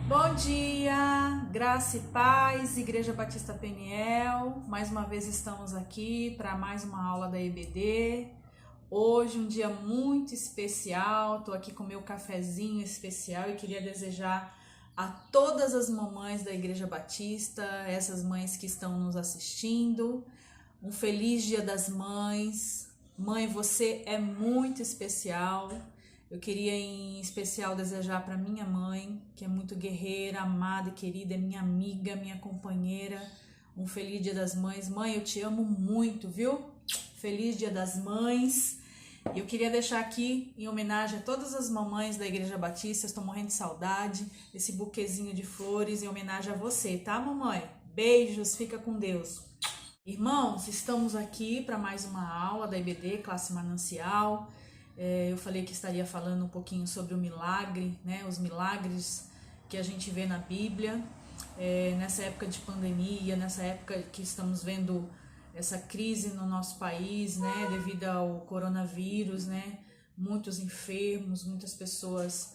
Bom dia, graça e paz, Igreja Batista Peniel. Mais uma vez estamos aqui para mais uma aula da EBD. Hoje um dia muito especial, estou aqui com meu cafezinho especial e queria desejar a todas as mamães da Igreja Batista, essas mães que estão nos assistindo, um feliz Dia das Mães. Mãe, você é muito especial. Eu queria em especial desejar para minha mãe, que é muito guerreira, amada e querida, é minha amiga, minha companheira, um feliz Dia das Mães. Mãe, eu te amo muito, viu? Feliz Dia das Mães. E eu queria deixar aqui, em homenagem a todas as mamães da Igreja Batista, estou morrendo de saudade, esse buquezinho de flores em homenagem a você, tá, mamãe? Beijos, fica com Deus. Irmãos, estamos aqui para mais uma aula da EBD, classe manancial. Eu falei que estaria falando um pouquinho sobre o milagre, né? Os milagres que a gente vê na Bíblia, nessa época de pandemia, nessa época que estamos vendo essa crise no nosso país, né? Devido ao coronavírus, né? Muitos enfermos, muitas pessoas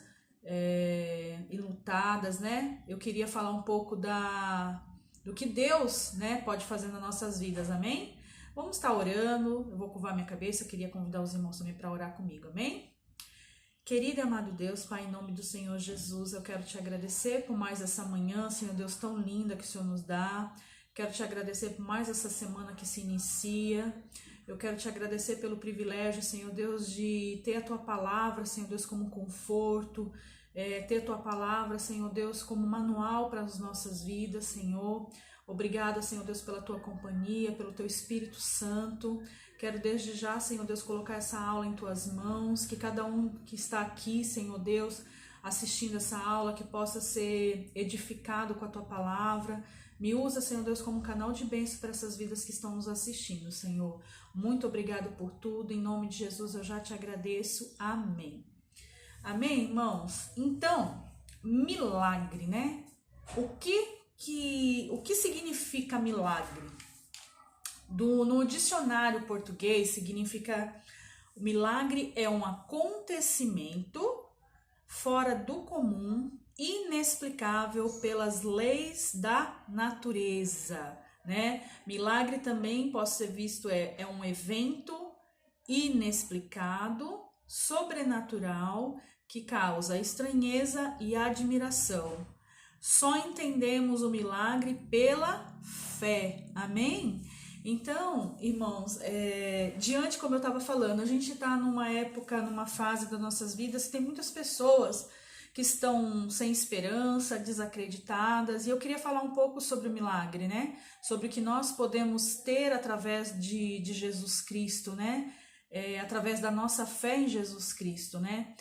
enlutadas, né? Eu queria falar um pouco do que Deus, né, pode fazer nas nossas vidas, amém? Vamos estar orando, eu vou curvar minha cabeça, queria convidar os irmãos também para orar comigo, amém? Querido e amado Deus, Pai, em nome do Senhor Jesus, eu quero te agradecer por mais essa manhã, Senhor Deus, tão linda que o Senhor nos dá. Quero te agradecer por mais essa semana que se inicia. Eu quero te agradecer pelo privilégio, Senhor Deus, de ter a Tua palavra, Senhor Deus, como conforto, ter a Tua palavra, Senhor Deus, como manual para as nossas vidas, Senhor. Obrigada, Senhor Deus, pela Tua companhia, pelo Teu Espírito Santo. Quero desde já, Senhor Deus, colocar essa aula em Tuas mãos, que cada um que está aqui, Senhor Deus, assistindo essa aula, que possa ser edificado com a Tua palavra. Me usa, Senhor Deus, como canal de bênção para essas vidas que estão nos assistindo, Senhor. Muito obrigado por tudo. Em nome de Jesus, eu já te agradeço. Amém. Amém, irmãos? Então, milagre, né? O que significa milagre? No dicionário português, significa milagre é um acontecimento fora do comum, inexplicável pelas leis da natureza, né? Milagre também pode ser visto é um evento inexplicado, sobrenatural, que causa estranheza e admiração. Só entendemos o milagre pela fé, amém? Então, irmãos, diante, como eu estava falando, a gente está numa época, numa fase das nossas vidas que tem muitas pessoas que estão sem esperança, desacreditadas, e eu queria falar um pouco sobre o milagre, né? Sobre o que nós podemos ter através de Jesus Cristo, né? Através da nossa fé em Jesus Cristo, né?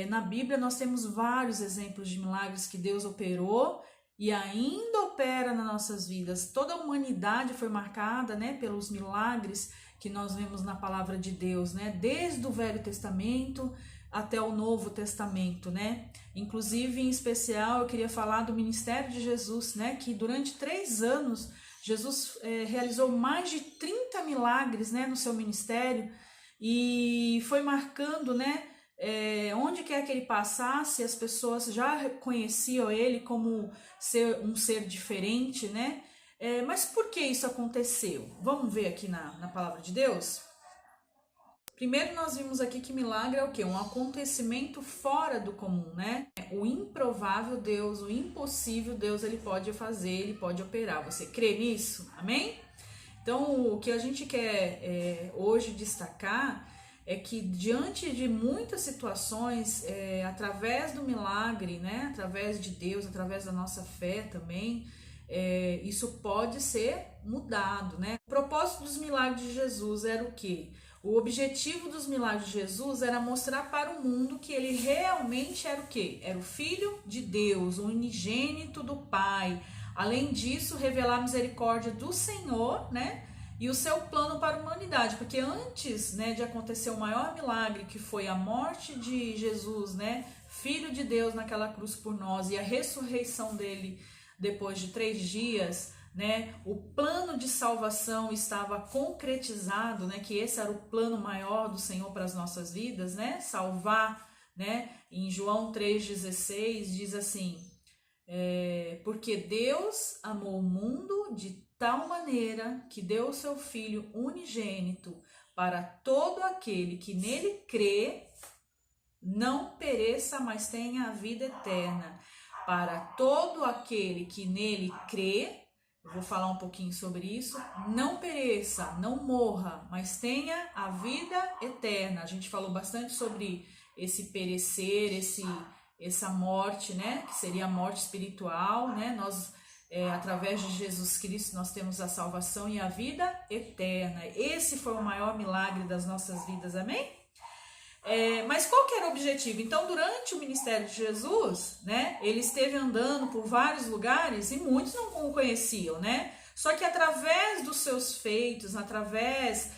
Na Bíblia nós temos vários exemplos de milagres que Deus operou e ainda opera nas nossas vidas. Toda a humanidade foi marcada, né, pelos milagres que nós vemos na palavra de Deus, né? Desde o Velho Testamento até o Novo Testamento, né? Inclusive, em especial, eu queria falar do ministério de Jesus, né? Que durante 3 anos Jesus realizou mais de 30 milagres, né, no seu ministério e foi marcando, né? Onde quer que ele passasse, as pessoas já reconheciam ele como um ser diferente, né? Mas por que isso aconteceu? Vamos ver aqui na palavra de Deus? Primeiro nós vimos aqui que milagre é o quê? Um acontecimento fora do comum, né? O improvável Deus, o impossível Deus, ele pode fazer, ele pode operar. Você crê nisso? Amém? Então, o que a gente quer hoje destacar é que diante de muitas situações, através do milagre, né, através de Deus, através da nossa fé também, isso pode ser mudado, né? O propósito dos milagres de Jesus era o quê? O objetivo dos milagres de Jesus era mostrar para o mundo que ele realmente era o quê? Era o Filho de Deus, o unigênito do Pai. Além disso, revelar a misericórdia do Senhor, né? E o seu plano para a humanidade, porque antes, né, de acontecer o maior milagre, que foi a morte de Jesus, né, Filho de Deus naquela cruz por nós, e a ressurreição dele depois de 3 dias, né, o plano de salvação estava concretizado, né, que esse era o plano maior do Senhor para as nossas vidas, né, salvar, né, em João 3,16 diz assim, Porque Deus amou o mundo de tal maneira que deu o seu Filho unigênito para todo aquele que nele crê, não pereça, mas tenha a vida eterna. Para todo aquele que nele crê, eu vou falar um pouquinho sobre isso, não pereça, não morra, mas tenha a vida eterna. A gente falou bastante sobre esse perecer, essa morte, né? Que seria a morte espiritual, né? Nós, através de Jesus Cristo, nós temos a salvação e a vida eterna. Esse foi o maior milagre das nossas vidas, amém? Mas qual que era o objetivo? Então, durante o ministério de Jesus, né, ele esteve andando por vários lugares e muitos não o conheciam, né? Só que através dos seus feitos, através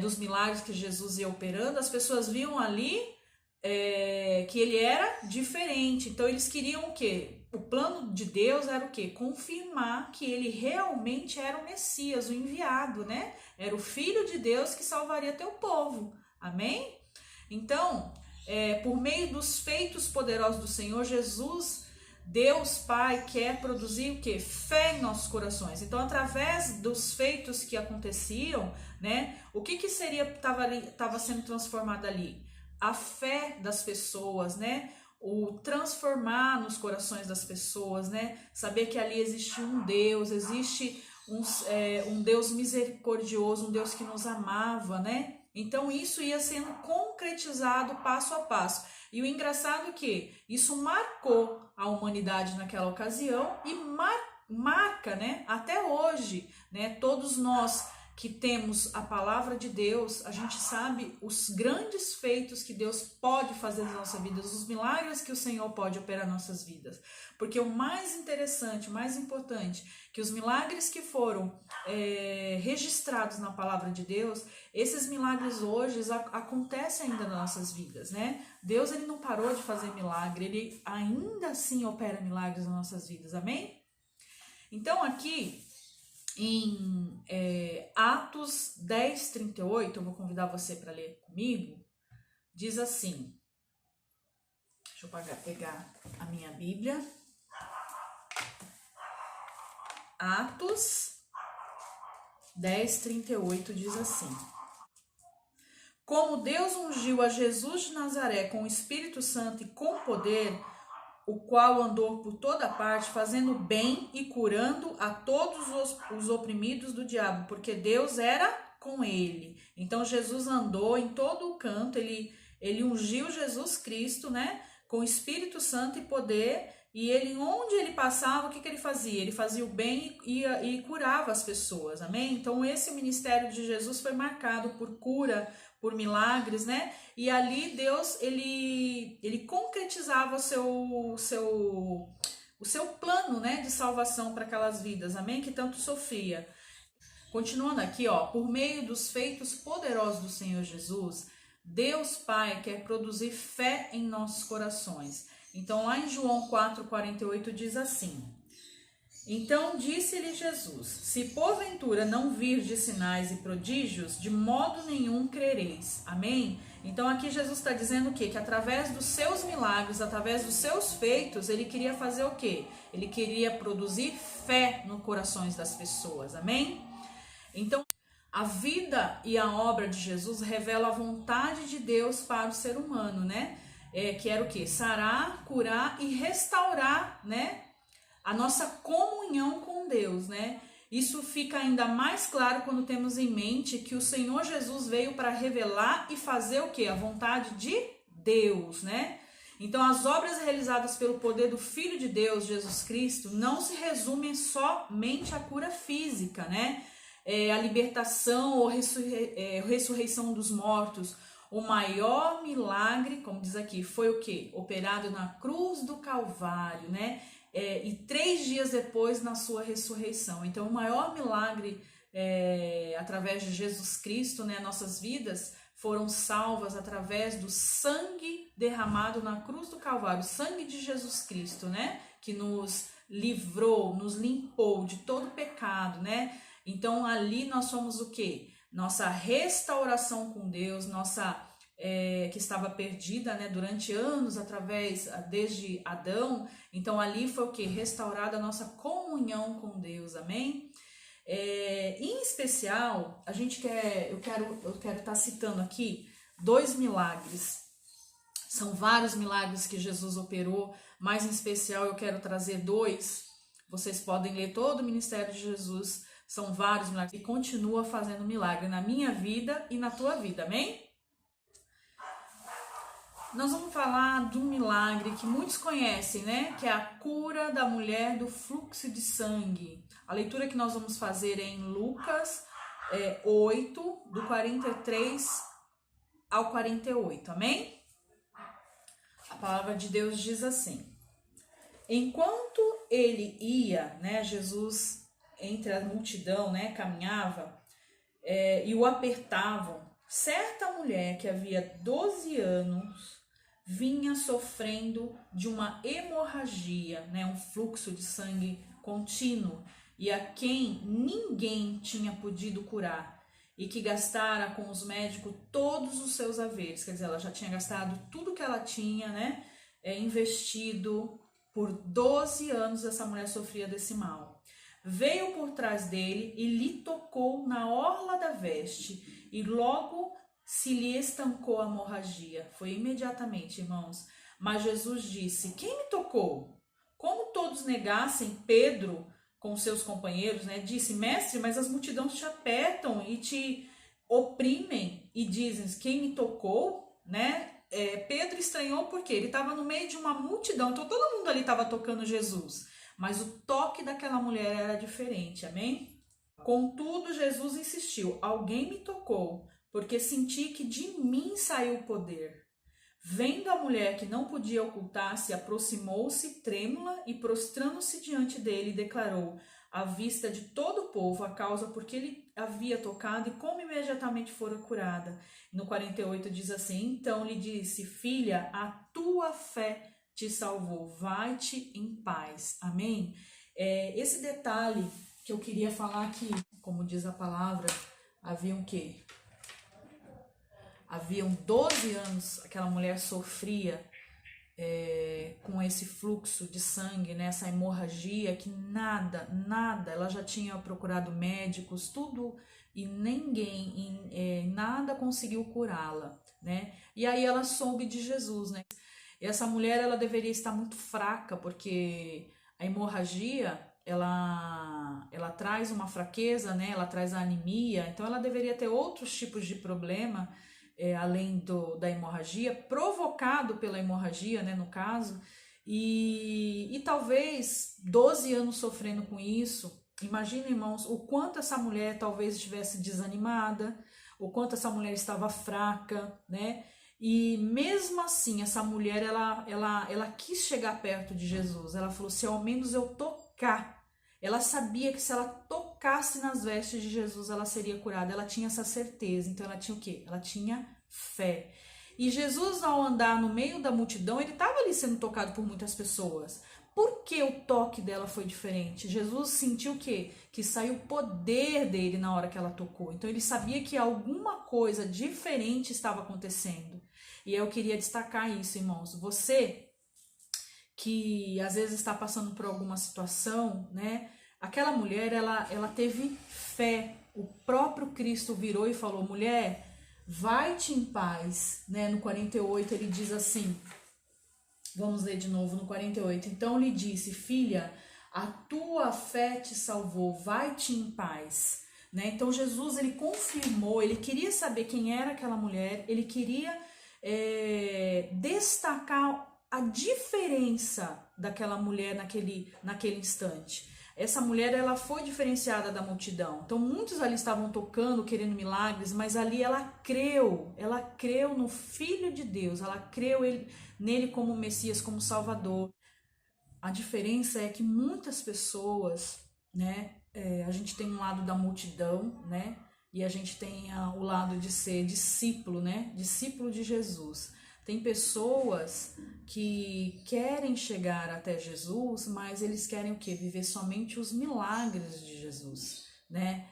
dos milagres que Jesus ia operando, as pessoas viam ali que ele era diferente. Então, eles queriam o quê? O plano de Deus era o quê? Confirmar que ele realmente era o Messias, o enviado, né? Era o Filho de Deus que salvaria teu povo. Amém? Então, por meio dos feitos poderosos do Senhor, Jesus, Deus Pai, quer produzir o quê? Fé em nossos corações. Então, através dos feitos que aconteciam, né? O que estava sendo transformado ali? A fé das pessoas, né? O transformar nos corações das pessoas, né? Saber que ali existe um Deus, existe um Deus misericordioso, um Deus que nos amava, né? Então isso ia sendo concretizado passo a passo. E o engraçado é que isso marcou a humanidade naquela ocasião e marca, né, até hoje, né, todos nós que temos a palavra de Deus, a gente sabe os grandes feitos que Deus pode fazer nas nossas vidas, os milagres que o Senhor pode operar nas nossas vidas. Porque o mais interessante, o mais importante, que os milagres que foram registrados na palavra de Deus, esses milagres hoje acontecem ainda nas nossas vidas, né? Deus, ele não parou de fazer milagre, ele ainda assim opera milagres nas nossas vidas, amém? Então aqui em Atos 10, 38, eu vou convidar você para ler comigo, diz assim, deixa eu pegar a minha Bíblia, Atos 10, 38 diz assim: como Deus ungiu a Jesus de Nazaré com o Espírito Santo e com poder, o qual andou por toda parte, fazendo bem e curando a todos os oprimidos do diabo, porque Deus era com ele. Então Jesus andou em todo o canto, ele ungiu Jesus Cristo, né, com o Espírito Santo e poder, e ele, onde ele passava, o que ele fazia? Ele fazia o bem e curava as pessoas, amém? Então esse ministério de Jesus foi marcado por cura, por milagres, né? E ali Deus, ele concretizava o seu plano, né, de salvação para aquelas vidas, amém? Que tanto sofria. Continuando aqui, ó, por meio dos feitos poderosos do Senhor Jesus, Deus Pai quer produzir fé em nossos corações. Então lá em João 4,48 diz assim: então disse-lhe Jesus, se porventura não virdes sinais e prodígios, de modo nenhum crereis. Amém? Então aqui Jesus está dizendo o quê? Que através dos seus milagres, através dos seus feitos, ele queria fazer o quê? Ele queria produzir fé nos corações das pessoas. Amém? Então a vida e a obra de Jesus revela a vontade de Deus para o ser humano, né? Que era o quê? Sarar, curar e restaurar, né, a nossa comunhão com Deus, né? Isso fica ainda mais claro quando temos em mente que o Senhor Jesus veio para revelar e fazer o quê? A vontade de Deus, né? Então as obras realizadas pelo poder do Filho de Deus, Jesus Cristo, não se resumem somente à cura física, né? A libertação ou ressurreição dos mortos. O maior milagre, como diz aqui, foi o quê? Operado na cruz do Calvário, né? E 3 dias depois na sua ressurreição. Então o maior milagre através de Jesus Cristo, né? Nossas vidas foram salvas através do sangue derramado na cruz do Calvário, o sangue de Jesus Cristo, né? Que nos livrou, nos limpou de todo pecado, né? Então ali nós somos o quê? Nossa restauração com Deus, nossa que estava perdida, né, durante anos, desde Adão. Então ali foi o que? Restaurada a nossa comunhão com Deus, amém? Em especial, eu quero estar citando aqui 2 milagres. São vários milagres que Jesus operou, mas em especial eu quero trazer 2. Vocês podem ler todo o ministério de Jesus, são vários milagres, e continua fazendo milagre na minha vida e na tua vida, amém? Nós vamos falar de um milagre que muitos conhecem, né? Que é a cura da mulher do fluxo de sangue. A leitura que nós vamos fazer é em Lucas 8, do 43 ao 48, amém? A palavra de Deus diz assim: enquanto ele ia, né, Jesus entre a multidão, né, caminhava e o apertavam, certa mulher que havia 12 anos vinha sofrendo de uma hemorragia, né, um fluxo de sangue contínuo, e a quem ninguém tinha podido curar, e que gastara com os médicos todos os seus haveres. Quer dizer, ela já tinha gastado tudo que ela tinha, né, investido. Por 12 anos essa mulher sofria desse mal. Veio por trás dele e lhe tocou na orla da veste, e logo se lhe estancou a hemorragia. Foi imediatamente, irmãos. Mas Jesus disse: quem me tocou? Como todos negassem, Pedro, com seus companheiros, né, disse: mestre, mas as multidões te apertam e te oprimem e dizem: quem me tocou, né? Pedro estranhou porque ele estava no meio de uma multidão, então todo mundo ali estava tocando Jesus, mas o toque daquela mulher era diferente, amém? Contudo, Jesus insistiu: alguém me tocou, porque senti que de mim saiu o poder. Vendo a mulher que não podia ocultar-se, aproximou-se trêmula e, prostrando-se diante dele, declarou à vista de todo o povo a causa porque ele havia tocado e como imediatamente fora curada. No 48 diz assim: então lhe disse: filha, a tua fé te salvou, vai-te em paz. Amém? Esse detalhe que eu queria falar aqui, como diz a palavra, haviam 12 anos aquela mulher sofria com esse fluxo de sangue, né, essa hemorragia, que nada, ela já tinha procurado médicos, tudo, e nada conseguiu curá-la, né? E aí ela soube de Jesus, né? E essa mulher, ela deveria estar muito fraca, porque a hemorragia, ela traz uma fraqueza, né? Ela traz a anemia, então ela deveria ter outros tipos de problema, além da hemorragia, provocado pela hemorragia, né, no caso, e talvez 12 anos sofrendo com isso. Imagina, irmãos, o quanto essa mulher talvez estivesse desanimada, o quanto essa mulher estava fraca, né? E mesmo assim, essa mulher, ela quis chegar perto de Jesus. Ela falou: se ao menos eu tocar. Ela sabia que se ela tocasse nas vestes de Jesus, ela seria curada. Ela tinha essa certeza. Então ela tinha o quê? Ela tinha fé. E Jesus, ao andar no meio da multidão, ele estava ali sendo tocado por muitas pessoas. Por que o toque dela foi diferente? Jesus sentiu o quê? Que saiu o poder dele na hora que ela tocou. Então ele sabia que alguma coisa diferente estava acontecendo. E eu queria destacar isso, irmãos. Você que às vezes está passando por alguma situação, né? Aquela mulher, ela teve fé. O próprio Cristo virou e falou: mulher, vai-te em paz, né? No 48 ele diz assim, vamos ler de novo no 48. Então lhe disse: filha, a tua fé te salvou, vai-te em paz, né? Então Jesus, ele confirmou, ele queria saber quem era aquela mulher, ele queria destacar a diferença daquela mulher naquele instante. Essa mulher, ela foi diferenciada da multidão. Então muitos ali estavam tocando, querendo milagres, mas ali ela creu no Filho de Deus, ela creu nele como Messias, como Salvador. A diferença é que muitas pessoas, né, a gente tem um lado da multidão, né, e a gente tem o lado de ser discípulo, né, discípulo de Jesus. Tem pessoas que querem chegar até Jesus, mas eles querem o quê? Viver somente os milagres de Jesus, né?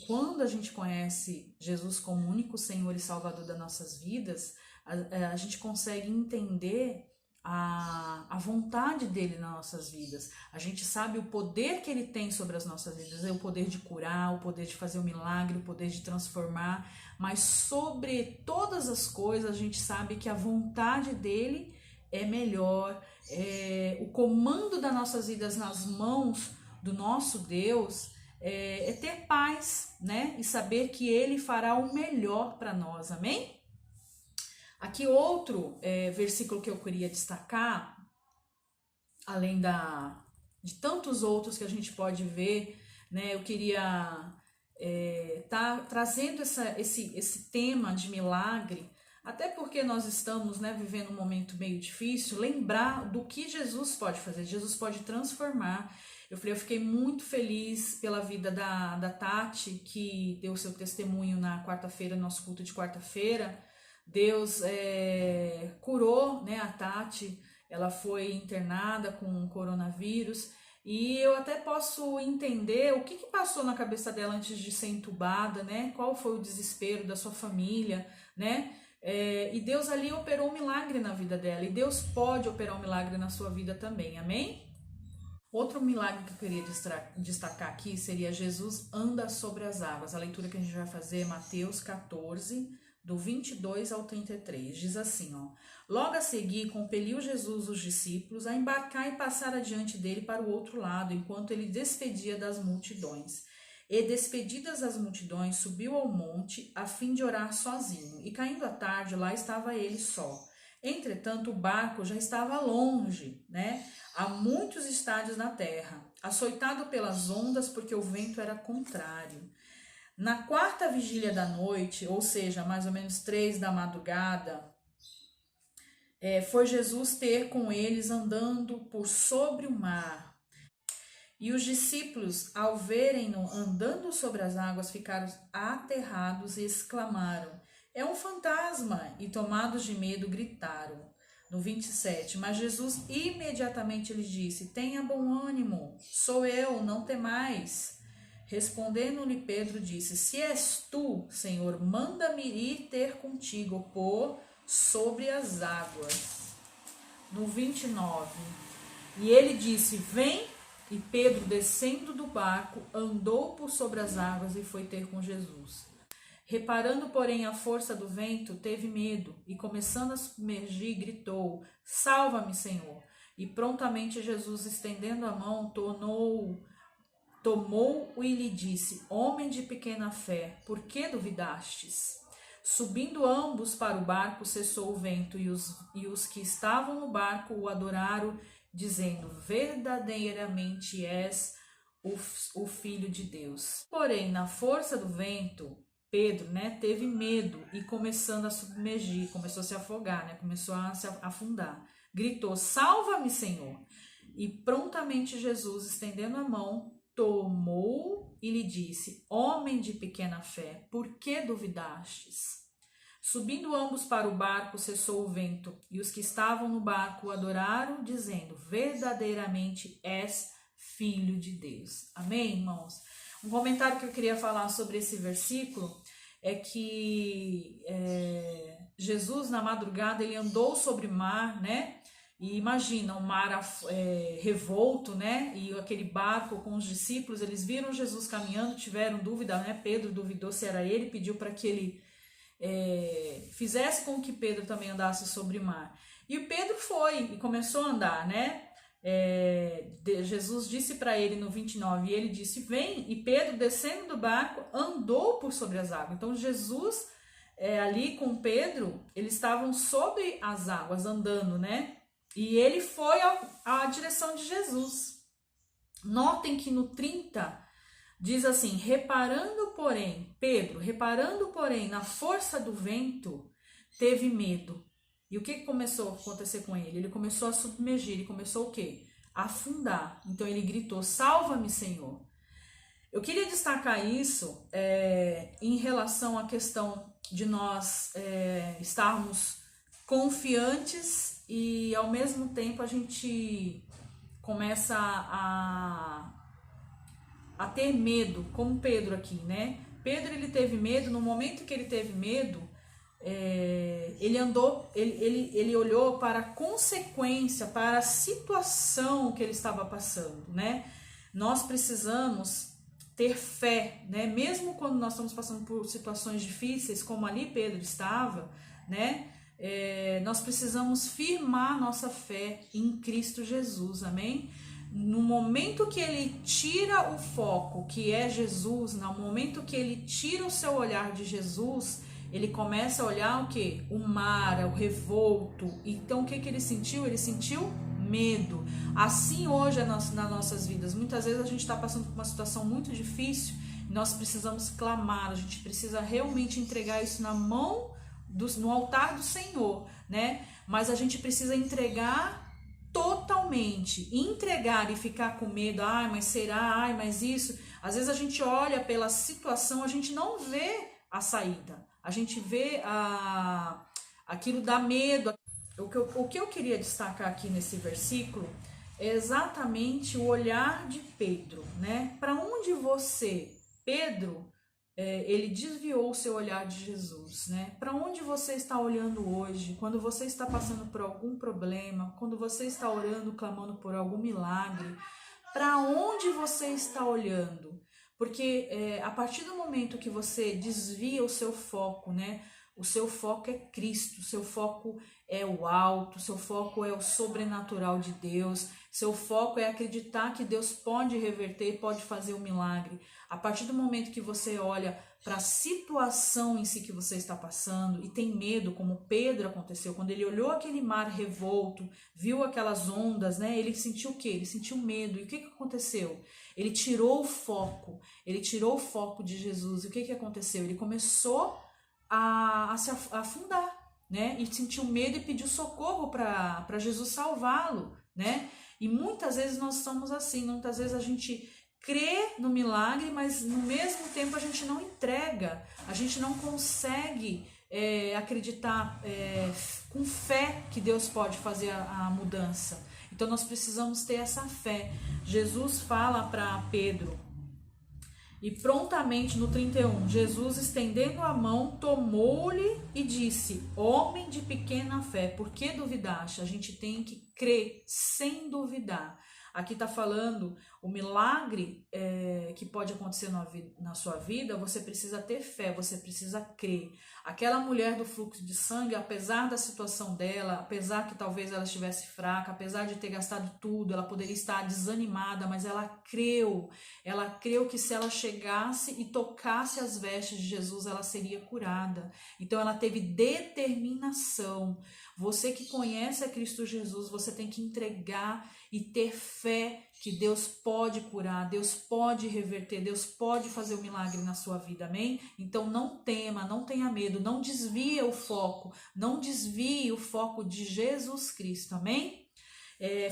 Quando a gente conhece Jesus como único Senhor e Salvador das nossas vidas, a gente consegue entender a vontade dele nas nossas vidas. A gente sabe o poder que ele tem sobre as nossas vidas, é o poder de curar, o poder de fazer o milagre, o poder de transformar, mas sobre todas as coisas a gente sabe que a vontade dele é melhor, o comando das nossas vidas nas mãos do nosso Deus é ter paz, né? E saber que ele fará o melhor para nós, amém? Aqui outro versículo que eu queria destacar, além de tantos outros que a gente pode ver, né? Eu queria tá trazendo esse tema de milagre, até porque nós estamos, né, vivendo um momento meio difícil, lembrar do que Jesus pode fazer. Jesus pode transformar. Eu fiquei muito feliz pela vida da Tati, que deu seu testemunho na quarta-feira, nosso culto de quarta-feira. Deus curou, né, a Tati, ela foi internada com coronavírus, e eu até posso entender o que passou na cabeça dela antes de ser entubada, né, qual foi o desespero da sua família, né, e Deus ali operou um milagre na vida dela, e Deus pode operar um milagre na sua vida também, amém? Outro milagre que eu queria destacar aqui seria Jesus anda sobre as águas. A leitura que a gente vai fazer é Mateus 14, do 22 ao 33. Diz assim, ó: Logo a seguir, compeliu Jesus os discípulos a embarcar e passar adiante dele para o outro lado, enquanto ele despedia das multidões. E, despedidas as multidões, subiu ao monte a fim de orar sozinho. E, caindo a tarde, lá estava ele só. Entretanto, o barco já estava longe, né, a muitos estádios na terra, açoitado pelas ondas, porque o vento era contrário. Na quarta vigília da noite, ou seja, mais ou menos 3 da madrugada, foi Jesus ter com eles andando por sobre o mar. E os discípulos, ao verem-no andando sobre as águas, ficaram aterrados e exclamaram: É um fantasma! E tomados de medo, gritaram. No 27, mas Jesus imediatamente lhes disse: Tenha bom ânimo, sou eu, não temais. Respondendo-lhe Pedro, disse: Se és tu, Senhor, manda-me ir ter contigo por sobre as águas. No 29, e ele disse: Vem. E Pedro, descendo do barco, andou por sobre as águas e foi ter com Jesus. Reparando, porém, a força do vento, teve medo e, começando a submergir, gritou: Salva-me, Senhor! E prontamente Jesus, estendendo a mão, tomou-o e lhe disse: Homem de pequena fé, por que duvidastes? Subindo ambos para o barco, cessou o vento, e os que estavam no barco o adoraram, dizendo: Verdadeiramente és o Filho de Deus. Porém, na força do vento, Pedro, né, teve medo e, começando a submergir, começou a se afogar, né, começou a se afundar. Gritou: Salva-me, Senhor! E prontamente Jesus, estendendo a mão, tomou e lhe disse: Homem de pequena fé, por que duvidastes? Subindo ambos para o barco, cessou o vento, e os que estavam no barco o adoraram, dizendo: Verdadeiramente és Filho de Deus. Amém, irmãos? Um comentário que eu queria falar sobre esse versículo é que Jesus, na madrugada, ele andou sobre o mar, né? E imagina, o mar revolto, né? E aquele barco com os discípulos, eles viram Jesus caminhando, tiveram dúvida, né? Pedro duvidou se era ele, pediu para que ele fizesse com que Pedro também andasse sobre o mar. E o Pedro foi e começou a andar, né? Jesus disse para ele no 29, e ele disse: Vem. E Pedro, descendo do barco, andou por sobre as águas. Então Jesus, ali com Pedro, eles estavam sobre as águas, andando, né? E ele foi à direção de Jesus. Notem que no 30 diz assim: Pedro, reparando, porém, na força do vento, teve medo. E o que começou a acontecer com ele? Ele começou a submergir, ele começou o quê? A afundar. Então ele gritou: Salva-me, Senhor! Eu queria destacar isso em relação à questão de nós estarmos confiantes e, ao mesmo tempo, a gente começa a a ter medo, como Pedro aqui, né? Pedro, ele teve medo. No momento que ele teve medo, ele olhou para a consequência, para a situação que ele estava passando, né? Nós precisamos ter fé, né? Mesmo quando nós estamos passando por situações difíceis, como ali Pedro estava, né? Nós precisamos firmar nossa fé em Cristo Jesus, amém? No momento que ele tira o foco, que é Jesus, no momento que ele tira o seu olhar de Jesus, ele começa a olhar o que? O mar, o revolto. Então o que ele sentiu? Ele sentiu medo. Assim hoje nas nossas vidas, muitas vezes a gente está passando por uma situação muito difícil e nós precisamos clamar, a gente precisa realmente entregar isso na mão, no altar do Senhor, né? Mas a gente precisa entregar totalmente, entregar e ficar com medo, ai, mas será, ai, mas isso. Às vezes a gente olha pela situação, a gente não vê a saída, a gente vê aquilo dá medo. O que eu queria destacar aqui nesse versículo é exatamente o olhar de Pedro, né? Para onde Pedro, ele desviou o seu olhar de Jesus, né? Para onde você está olhando hoje? Quando você está passando por algum problema, quando você está orando, clamando por algum milagre, para onde você está olhando? Porque a partir do momento que você desvia o seu foco, né? O seu foco é Cristo, o seu foco é o alto, o seu foco é o sobrenatural de Deus, seu foco é acreditar que Deus pode reverter, pode fazer um milagre. A partir do momento que você olha para a situação em si que você está passando e tem medo, como Pedro aconteceu, quando ele olhou aquele mar revolto, viu aquelas ondas, né? Ele sentiu o quê? Ele sentiu medo. E o que aconteceu? Ele tirou o foco de Jesus. E o que aconteceu? Ele começou a se afundar, né? E sentiu medo e pediu socorro para Jesus salvá-lo, né? E muitas vezes nós estamos assim, muitas vezes a gente crê no milagre, mas no mesmo tempo a gente não entrega, a gente não consegue acreditar com fé que Deus pode fazer a mudança. Então nós precisamos ter essa fé. Jesus fala para Pedro, e prontamente no 31, Jesus estendendo a mão, tomou-lhe e disse: homem de pequena fé, por que duvidaste? A gente tem que crer sem duvidar. Aqui está falando o milagre que pode acontecer na sua vida, você precisa ter fé, você precisa crer. Aquela mulher do fluxo de sangue, apesar da situação dela, apesar que talvez ela estivesse fraca, apesar de ter gastado tudo, ela poderia estar desanimada, mas ela creu que se ela chegasse e tocasse as vestes de Jesus, ela seria curada. Então ela teve determinação. Você que conhece a Cristo Jesus, você tem que entregar e ter fé que Deus pode curar, Deus pode reverter, Deus pode fazer um milagre na sua vida, amém? Então não tema, não tenha medo, não desvie o foco, não desvie o foco de Jesus Cristo, amém?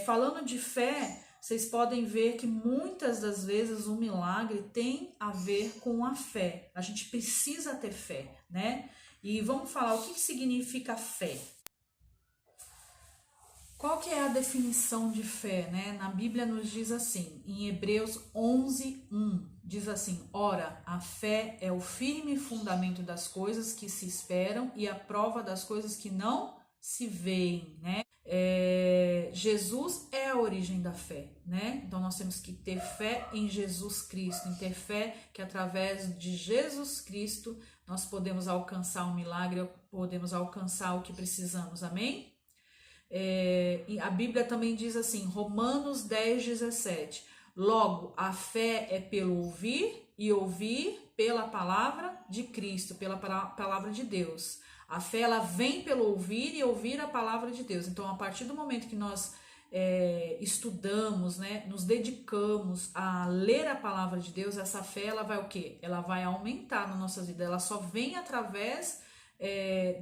Falando de fé, vocês podem ver que muitas das vezes o milagre tem a ver com a fé. A gente precisa ter fé, né? E vamos falar o que significa fé. Qual que é a definição de fé, né? Na Bíblia nos diz assim, em Hebreus 11:1, diz assim: ora, a fé é o firme fundamento das coisas que se esperam e a prova das coisas que não se veem, né? Jesus é a origem da fé, né? Então nós temos que ter fé em Jesus Cristo, em ter fé que através de Jesus Cristo nós podemos alcançar um milagre, podemos alcançar o que precisamos, amém? E a Bíblia também diz assim, Romanos 10:17, logo a fé é pelo ouvir e ouvir pela palavra de Cristo, pela palavra de Deus. A fé ela vem pelo ouvir e ouvir a palavra de Deus. Então a partir do momento que nós estudamos, né, nos dedicamos a ler a palavra de Deus, essa fé ela vai o quê? Ela vai aumentar na nossa vida, ela só vem através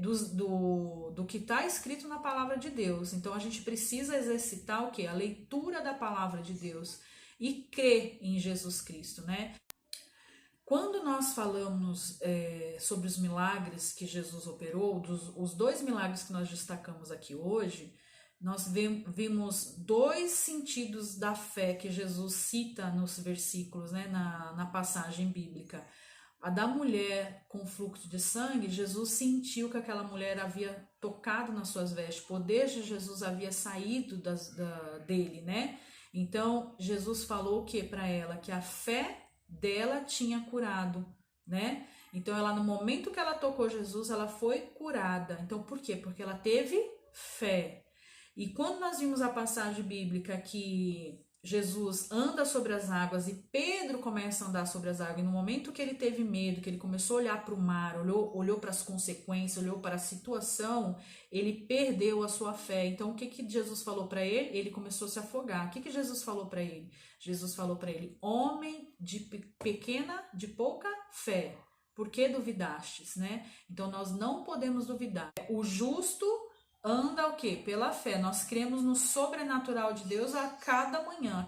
do que está escrito na palavra de Deus. Então a gente precisa exercitar o que? A leitura da palavra de Deus e crer em Jesus Cristo, né? Quando nós falamos sobre os milagres que Jesus operou, os dois milagres que nós destacamos aqui hoje, Nós vimos dois sentidos da fé que Jesus cita nos versículos, né, na passagem bíblica. A da mulher com fluxo de sangue, Jesus sentiu que aquela mulher havia tocado nas suas vestes, o poder de Jesus havia saído dele, né? Então, Jesus falou o que para ela? Que a fé dela tinha curado, né? Então, ela, no momento que ela tocou Jesus, ela foi curada. Então, por quê? Porque ela teve fé. E quando nós vimos a passagem bíblica que Jesus anda sobre as águas e Pedro começa a andar sobre as águas, e no momento que ele teve medo, que ele começou a olhar para o mar, olhou para as consequências, olhou para a situação, ele perdeu a sua fé. Então, o que Jesus falou para ele? Ele começou a se afogar. O que Jesus falou para ele? Jesus falou para ele: homem de pouca fé, por que duvidastes, né? Então, nós não podemos duvidar. O justo anda o quê? Pela fé. Nós cremos no sobrenatural de Deus a cada manhã,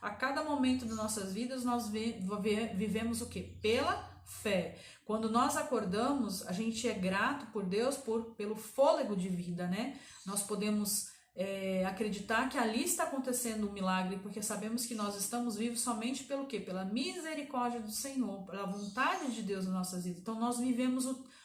a cada momento das nossas vidas, nós vivemos o quê? Pela fé. Quando nós acordamos, a gente é grato por Deus pelo fôlego de vida, né? Nós podemos acreditar que ali está acontecendo um milagre, porque sabemos que nós estamos vivos somente pelo quê? Pela misericórdia do Senhor, pela vontade de Deus nas nossas vidas. Então nós vivemos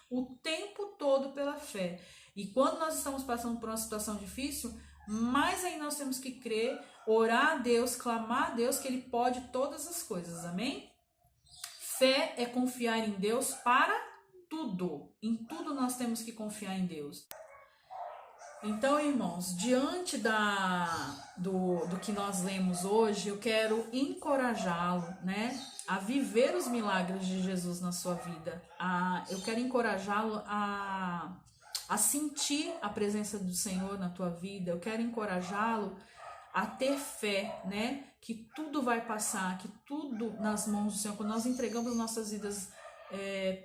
o tempo todo pela fé. E quando nós estamos passando por uma situação difícil, mais ainda nós temos que crer, orar a Deus, clamar a Deus que Ele pode todas as coisas, amém? Fé é confiar em Deus para tudo. Em tudo nós temos que confiar em Deus. Então, irmãos, diante do que nós lemos hoje, eu quero encorajá-lo, né, a viver os milagres de Jesus na sua vida. Eu quero encorajá-lo a sentir a presença do Senhor na tua vida. Eu quero encorajá-lo a ter fé, né, que tudo vai passar, que tudo nas mãos do Senhor. Quando nós entregamos nossas vidas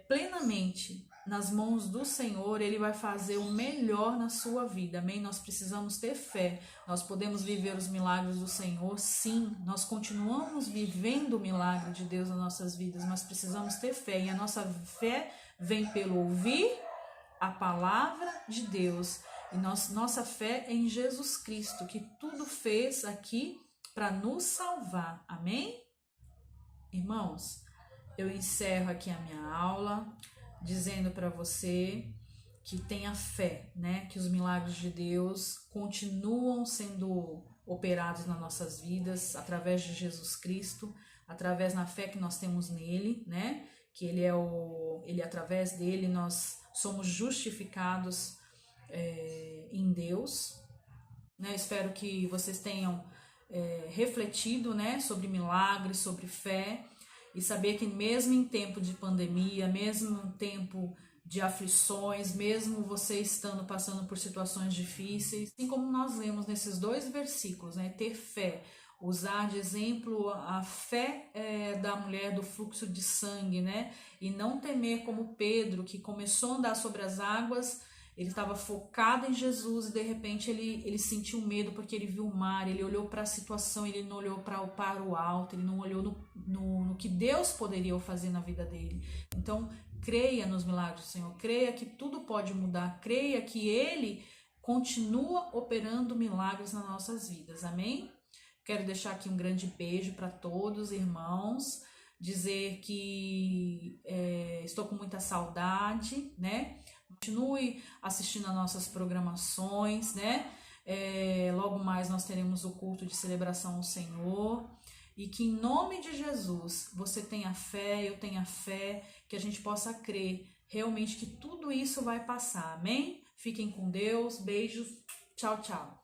plenamente nas mãos do Senhor, Ele vai fazer o melhor na sua vida, amém? Nós precisamos ter fé. Nós podemos viver os milagres do Senhor, sim, nós continuamos vivendo o milagre de Deus nas nossas vidas, mas precisamos ter fé, e a nossa fé vem pelo ouvir a palavra de Deus, e nossa fé é em Jesus Cristo, que tudo fez aqui para nos salvar, amém? Irmãos, eu encerro aqui a minha aula, dizendo para você que tenha fé, né? Que os milagres de Deus continuam sendo operados nas nossas vidas, através de Jesus Cristo, através da fé que nós temos nele, né? Que ele através dele nós somos justificados em Deus, né? Espero que vocês tenham refletido, né, sobre milagres, sobre fé, e saber que mesmo em tempo de pandemia, mesmo em tempo de aflições, mesmo você estando passando por situações difíceis, assim como nós lemos nesses dois versículos, né, ter fé, usar de exemplo a fé da mulher do fluxo de sangue, né, e não temer como Pedro, que começou a andar sobre as águas. Ele estava focado em Jesus e de repente ele sentiu medo porque ele viu o mar, ele olhou para a situação, ele não olhou para o alto, ele não olhou no que Deus poderia fazer na vida dele. Então, creia nos milagres do Senhor, creia que tudo pode mudar, creia que Ele continua operando milagres nas nossas vidas, amém? Quero deixar aqui um grande beijo para todos, irmãos, dizer que estou com muita saudade, né? Continue assistindo às nossas programações, né? Logo mais nós teremos o culto de celebração ao Senhor. E que em nome de Jesus você tenha fé, eu tenha fé, que a gente possa crer realmente que tudo isso vai passar, amém? Fiquem com Deus, beijos, tchau, tchau.